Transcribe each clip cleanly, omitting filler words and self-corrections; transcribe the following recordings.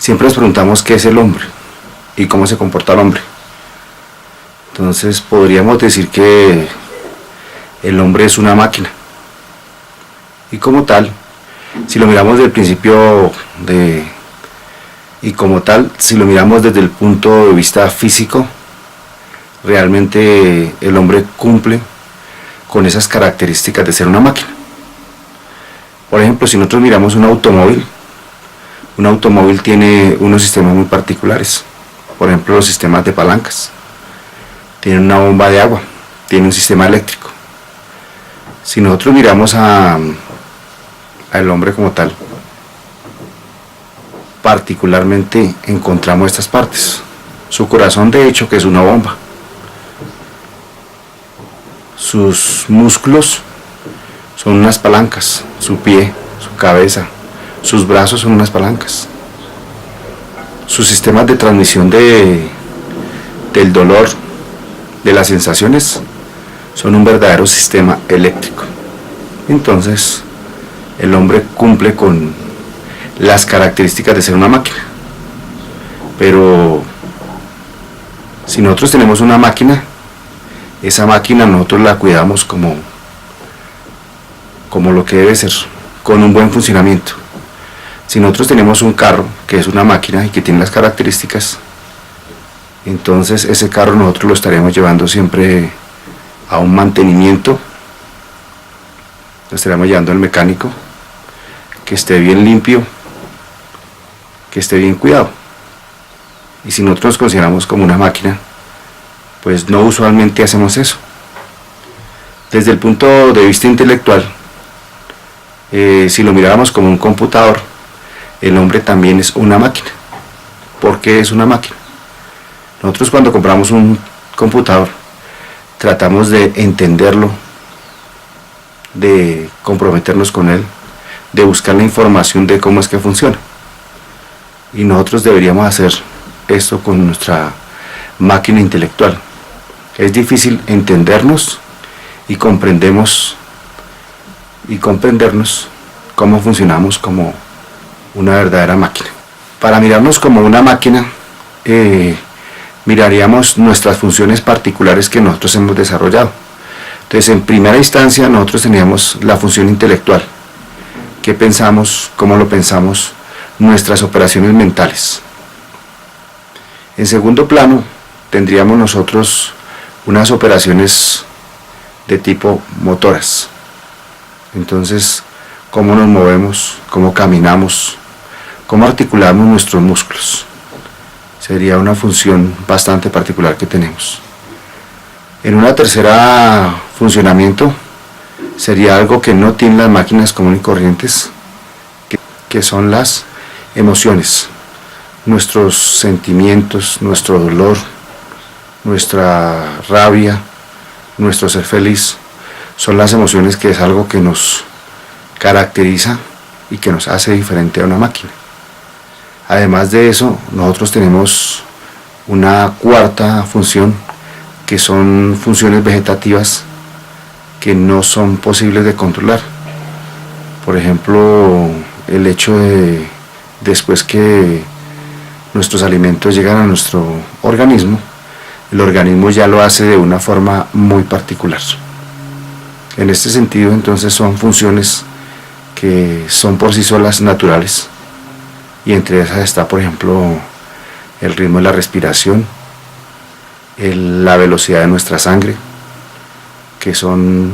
siempre nos preguntamos qué es el hombre y cómo se comporta el hombre. Entonces podríamos decir que el hombre es una máquina. Y como tal, si lo miramos desde el principio si lo miramos desde el punto de vista físico, realmente el hombre cumple con esas características de ser una máquina. Por ejemplo, si nosotros miramos un automóvil tiene unos sistemas muy particulares. Por ejemplo, los sistemas de palancas. Tiene una bomba de agua, tiene un sistema eléctrico. Si nosotros miramos al hombre como tal, particularmente encontramos estas partes. Su corazón, de hecho, que es una bomba. Sus músculos son unas palancas, su pie, su cabeza, sus brazos son unas palancas. Sus sistemas de transmisión del dolor, de las sensaciones, son un verdadero sistema eléctrico. Entonces, el hombre cumple con las características de ser una máquina. Pero si nosotros tenemos una máquina, esa máquina nosotros la cuidamos como lo que debe ser, con un buen funcionamiento. Si nosotros tenemos un carro que es una máquina y que tiene las características, entonces ese carro nosotros lo estaremos llevando siempre a un mantenimiento, lo estaremos llevando al mecánico, que esté bien limpio, que esté bien cuidado. Y si nosotros nos consideramos como una máquina, pues no usualmente hacemos eso. Desde el punto de vista intelectual, si lo miráramos como un computador, el hombre también es una máquina. ¿Por qué es una máquina? Nosotros cuando compramos un computador, tratamos de entenderlo, de comprometernos con él, de buscar la información de cómo es que funciona. Y nosotros deberíamos hacer esto con nuestra máquina intelectual. Es difícil entendernos y comprendernos cómo funcionamos como una verdadera máquina. Para mirarnos como una máquina, miraríamos nuestras funciones particulares que nosotros hemos desarrollado. Entonces, en primera instancia, nosotros teníamos la función intelectual. ¿Qué pensamos? ¿Cómo lo pensamos? Nuestras operaciones mentales. En segundo plano, tendríamos nosotros unas operaciones de tipo motoras. Entonces, cómo nos movemos, cómo caminamos, cómo articulamos nuestros músculos. Sería una función bastante particular que tenemos. En una tercera funcionamiento, sería algo que no tienen las máquinas comunes y corrientes, que son las emociones, nuestros sentimientos, nuestro dolor, nuestra rabia, nuestro ser feliz, son las emociones, que es algo que nos caracteriza y que nos hace diferente a una máquina. Además de eso, nosotros tenemos una cuarta función, que son funciones vegetativas que no son posibles de controlar. Por ejemplo, el hecho de, después que nuestros alimentos llegan a nuestro organismo, el organismo ya lo hace de una forma muy particular. En este sentido, entonces, son funciones que son por sí solas naturales, y entre esas está, por ejemplo, el ritmo de la respiración, la velocidad de nuestra sangre, que son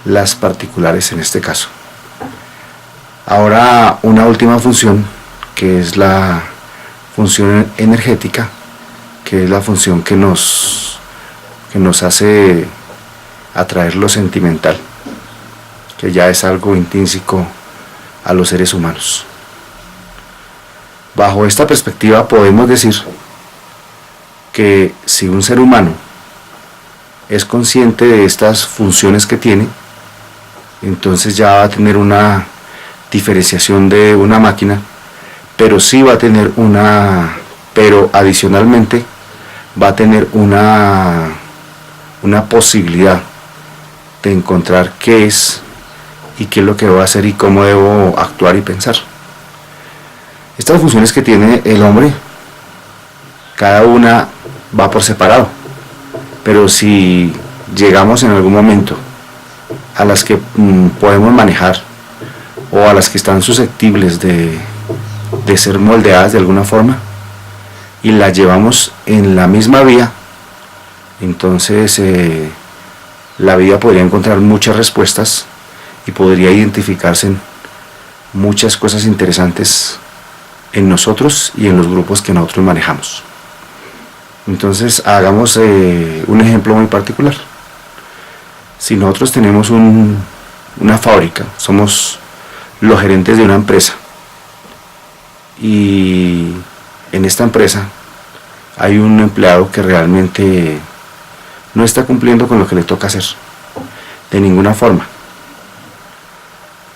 las particulares en este caso. Ahora, una última función, que es la función energética, que es la función que nos hace atraer lo sentimental, que ya es algo intrínseco a los seres humanos. Bajo esta perspectiva podemos decir que si un ser humano es consciente de estas funciones que tiene, entonces ya va a tener una diferenciación de una máquina, pero sí va a tener pero adicionalmente va a tener una posibilidad de encontrar qué es y qué es lo que debo hacer y cómo debo actuar y pensar. Estas funciones que tiene el hombre, cada una va por separado, pero si llegamos en algún momento a las que podemos manejar o a las que están susceptibles de ser moldeadas de alguna forma y las llevamos en la misma vía, entonces la vida podría encontrar muchas respuestas y podría identificarse en muchas cosas interesantes en nosotros y en los grupos que nosotros manejamos. Entonces hagamos un ejemplo muy particular. Si nosotros tenemos una fábrica, somos los gerentes de una empresa y en esta empresa hay un empleado que realmente no está cumpliendo con lo que le toca hacer de ninguna forma.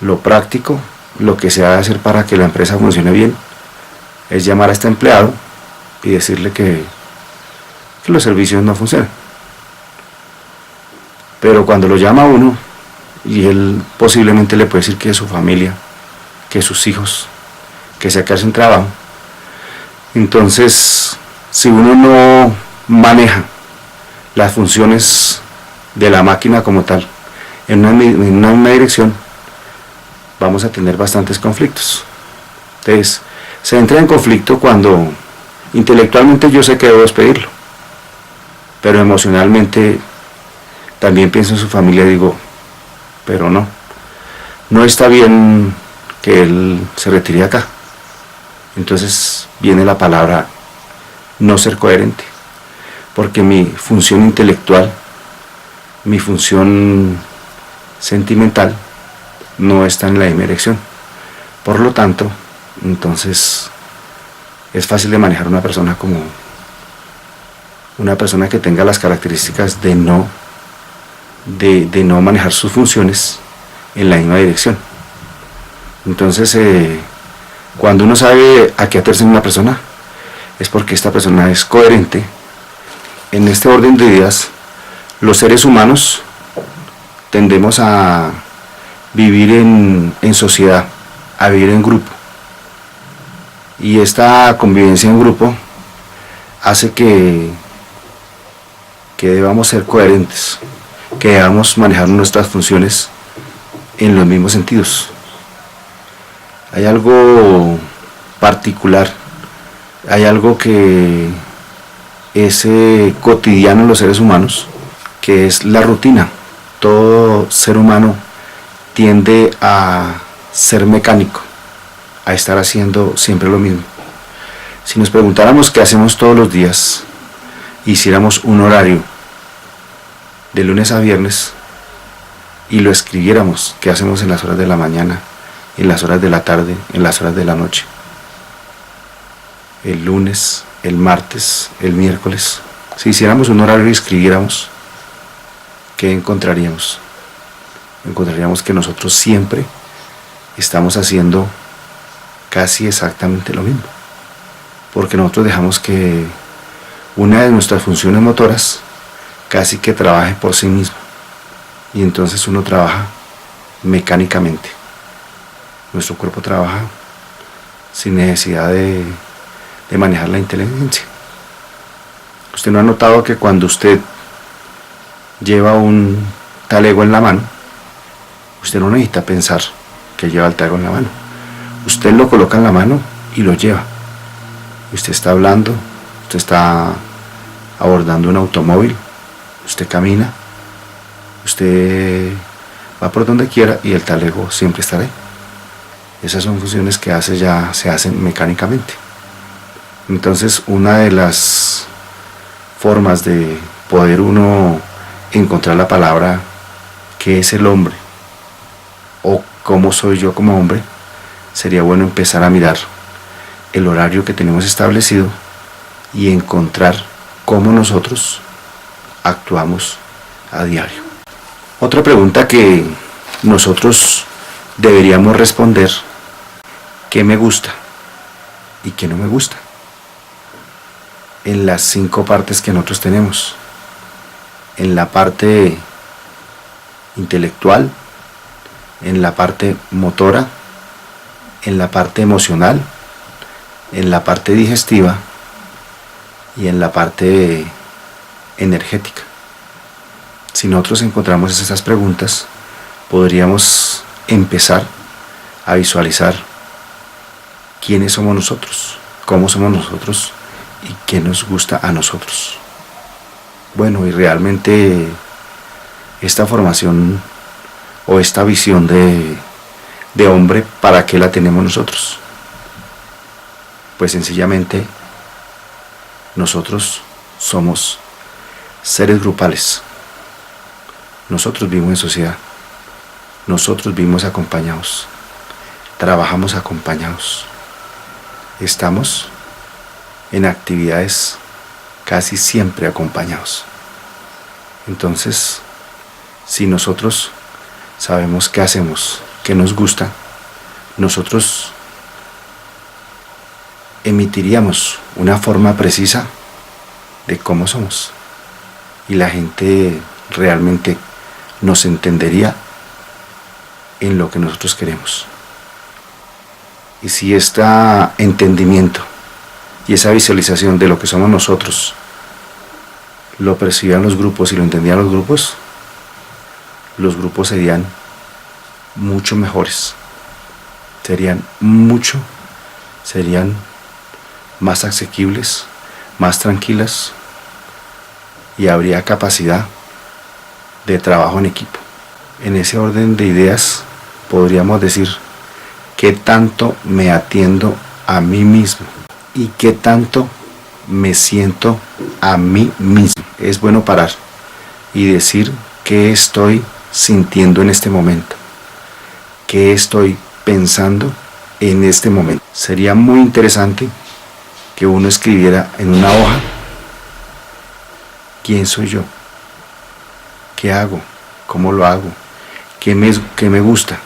Lo práctico, lo que se ha de hacer para que la empresa funcione bien, es llamar a este empleado y decirle que los servicios no funcionan. Pero cuando lo llama uno, y él posiblemente le puede decir que su familia, que sus hijos, que se queda sin trabajo, entonces si uno no maneja las funciones de la máquina como tal en una misma dirección, vamos a tener bastantes conflictos. Entonces se entra en conflicto cuando intelectualmente yo sé que debo despedirlo, pero emocionalmente también pienso en su familia y digo, pero no está bien que él se retire acá. Entonces viene la palabra no ser coherente, porque mi función intelectual, mi función sentimental no está en la misma dirección. Por lo tanto, entonces es fácil de manejar una persona como una persona que tenga las características de no manejar sus funciones en la misma dirección. Entonces cuando uno sabe a qué atenerse en una persona, es porque esta persona es coherente. En este orden de ideas, los seres humanos tendemos a vivir en sociedad, a vivir en grupo, y esta convivencia en grupo hace que debamos ser coherentes, que debamos manejar nuestras funciones en los mismos sentidos. Hay algo particular, hay algo que es cotidiano en los seres humanos, que es la rutina. Todo ser humano tiende a ser mecánico, a estar haciendo siempre lo mismo. Si nos preguntáramos qué hacemos todos los días, hiciéramos un horario de lunes a viernes y lo escribiéramos, qué hacemos en las horas de la mañana, en las horas de la tarde, en las horas de la noche, el lunes, el martes, el miércoles. Si hiciéramos un horario y escribiéramos, ¿qué encontraríamos? Encontraríamos que nosotros siempre estamos haciendo casi exactamente lo mismo, porque nosotros dejamos que una de nuestras funciones motoras casi que trabaje por sí misma, y entonces uno trabaja mecánicamente. Nuestro cuerpo trabaja sin necesidad de manejar la inteligencia. ¿Usted no ha notado que cuando usted lleva un talego en la mano, usted no necesita pensar que lleva el talego en la mano? Usted lo coloca en la mano y lo lleva. Usted está hablando, usted está abordando un automóvil, usted camina, usted va por donde quiera y el talego siempre estará ahí. Esas son funciones que se hacen mecánicamente. Entonces, una de las formas de poder uno encontrar la palabra ¿qué es el hombre? O ¿cómo soy yo como hombre? Sería bueno empezar a mirar el horario que tenemos establecido y encontrar cómo nosotros actuamos a diario. Otra pregunta que nosotros deberíamos responder: ¿qué me gusta y qué no me gusta? En las 5 partes que nosotros tenemos, en la parte intelectual, en la parte motora, en la parte emocional en la parte digestiva y en la parte energética. Si nosotros encontramos esas preguntas, podríamos empezar a visualizar quiénes somos nosotros, cómo somos nosotros y qué nos gusta a nosotros. Bueno, y realmente esta formación o esta visión de hombre, ¿para qué la tenemos nosotros? Pues sencillamente nosotros somos seres grupales. Nosotros vivimos en sociedad. Nosotros vivimos acompañados. Trabajamos acompañados. Estamos en actividades casi siempre acompañados. Entonces, si nosotros sabemos qué hacemos, qué nos gusta, nosotros emitiríamos una forma precisa de cómo somos y la gente realmente nos entendería en lo que nosotros queremos. Y si este entendimiento y esa visualización de lo que somos nosotros lo percibían los grupos y lo entendían los grupos serían mucho mejores, serían más asequibles, más tranquilas, y habría capacidad de trabajo en equipo. En ese orden de ideas podríamos decir qué tanto me atiendo a mí mismo y qué tanto me siento a mí mismo. Es bueno parar y decir qué estoy sintiendo en este momento, qué estoy pensando en este momento. Sería muy interesante que uno escribiera en una hoja quién soy yo, qué hago, cómo lo hago, qué me gusta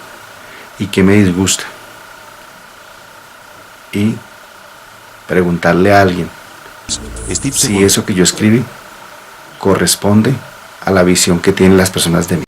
y qué me disgusta, y preguntarle a alguien si eso que yo escribí corresponde a la visión que tienen las personas de mí.